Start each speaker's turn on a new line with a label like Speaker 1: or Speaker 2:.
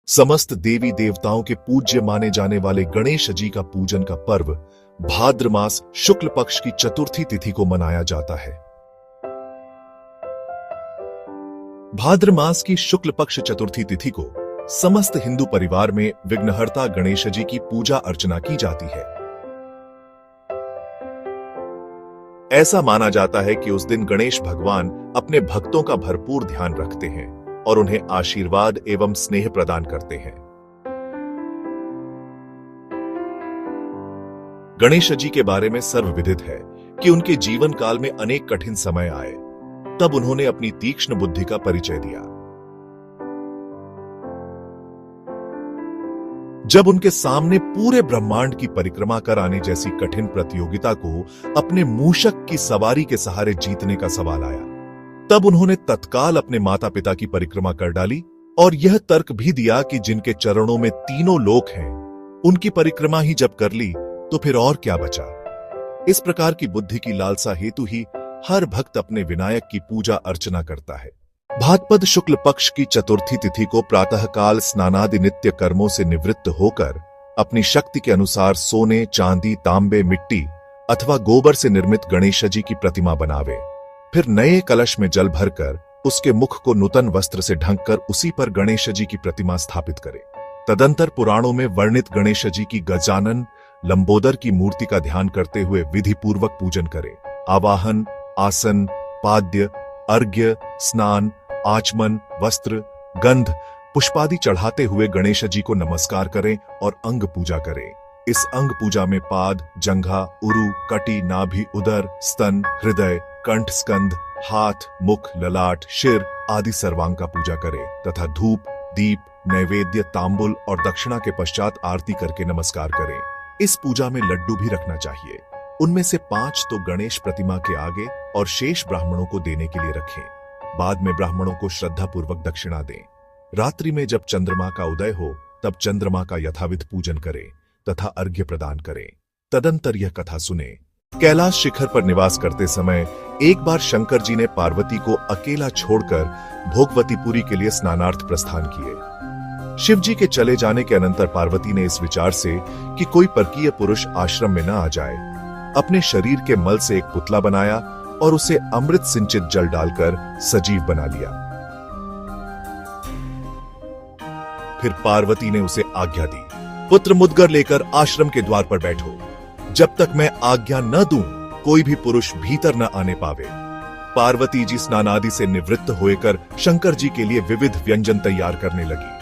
Speaker 1: समस्त देवी देवताओं के पूज्य माने जाने वाले गणेश जी का पूजन का पर्व भाद्र मास शुक्ल पक्ष की चतुर्थी तिथि को मनाया जाता है। भाद्र मास की शुक्ल पक्ष चतुर्थी तिथि को समस्त हिंदू परिवार में विघ्नहर्ता गणेश जी की पूजा अर्चना की जाती है। ऐसा माना जाता है कि उस दिन गणेश भगवान अपने भक्तों का भरपूर ध्यान रखते हैं और उन्हें आशीर्वाद एवं स्नेह प्रदान करते हैं। गणेश जी के बारे में सर्वविदित है कि उनके जीवन काल में अनेक कठिन समय आए, तब उन्होंने अपनी तीक्ष्ण बुद्धि का परिचय दिया। जब उनके सामने पूरे ब्रह्मांड की परिक्रमा कराने जैसी कठिन प्रतियोगिता को अपने मूषक की सवारी के सहारे जीतने का सवाल आया, तब उन्होंने तत्काल अपने माता पिता की परिक्रमा कर डाली और यह तर्क भी दिया कि जिनके चरणों में तीनों लोक हैं, उनकी परिक्रमा ही जब कर ली तो फिर और क्या बचा। इस प्रकार की बुद्धि की लालसा हेतु ही हर भक्त अपने विनायक की पूजा अर्चना करता है। भाद्रपद शुक्ल पक्ष की चतुर्थी तिथि को प्रातःकाल स्नानादि नित्य कर्मों से निवृत्त होकर अपनी शक्ति के अनुसार सोने, चांदी, तांबे, मिट्टी अथवा गोबर से निर्मित गणेश जी की प्रतिमा बनावे। फिर नए कलश में जल भरकर उसके मुख को नूतन वस्त्र से ढककर उसी पर गणेश जी की प्रतिमा स्थापित करे। तदंतर पुराणों में वर्णित गणेश जी की गजानन लंबोदर की मूर्ति का ध्यान करते हुए विधि पूर्वक पूजन करें। आवाहन, आसन, पाद्य, अर्घ्य, स्नान, आचमन, वस्त्र, गंध, पुष्पादि चढ़ाते हुए गणेश जी को नमस्कार करें और अंग पूजा करें। इस अंग पूजा में पाद, जंघा, उरु, कटी, नाभि, उदर, स्तन, हृदय, कंठ, स्कंद, हाथ, मुख, ललाट, शिर आदि सर्वांग का पूजा करें तथा धूप, दीप, नैवेद्य, तांबुल और दक्षिणा के पश्चात आरती करके नमस्कार करें। इस पूजा में लड्डू भी रखना चाहिए। उनमें से 5 तो गणेश प्रतिमा के आगे और शेष ब्राह्मणों को देने के लिए रखें। बाद में ब्राह्मणों को श्रद्धापूर्वक दक्षिणा दें। रात्रि में जब चंद्रमा का उदय हो तब चंद्रमा का यथाविध पूजन करें तथा अर्घ्य प्रदान करें। तदंतर यह कथा सुने। कैलाश शिखर पर निवास करते समय एक बार शंकर जी ने पार्वती को अकेला छोड़कर भोगवतीपुरी के लिए स्नानार्थ प्रस्थान किए। शिव जी के चले जाने के अनंतर पार्वती ने इस विचार से कि कोई परकीय पुरुष आश्रम में न आ जाए, अपने शरीर के मल से एक पुतला बनाया और उसे अमृत सिंचित जल डालकर सजीव बना लिया। फिर पार्वती ने उसे आज्ञा दी, पुत्र मुद्गर लेकर आश्रम के द्वार पर बैठो। जब तक मैं आज्ञा न दूं, कोई भी पुरुष भीतर न आने पावे। पार्वती जी स्नानादि से निवृत्त होकर शंकर जी के लिए विविध व्यंजन तैयार करने लगी।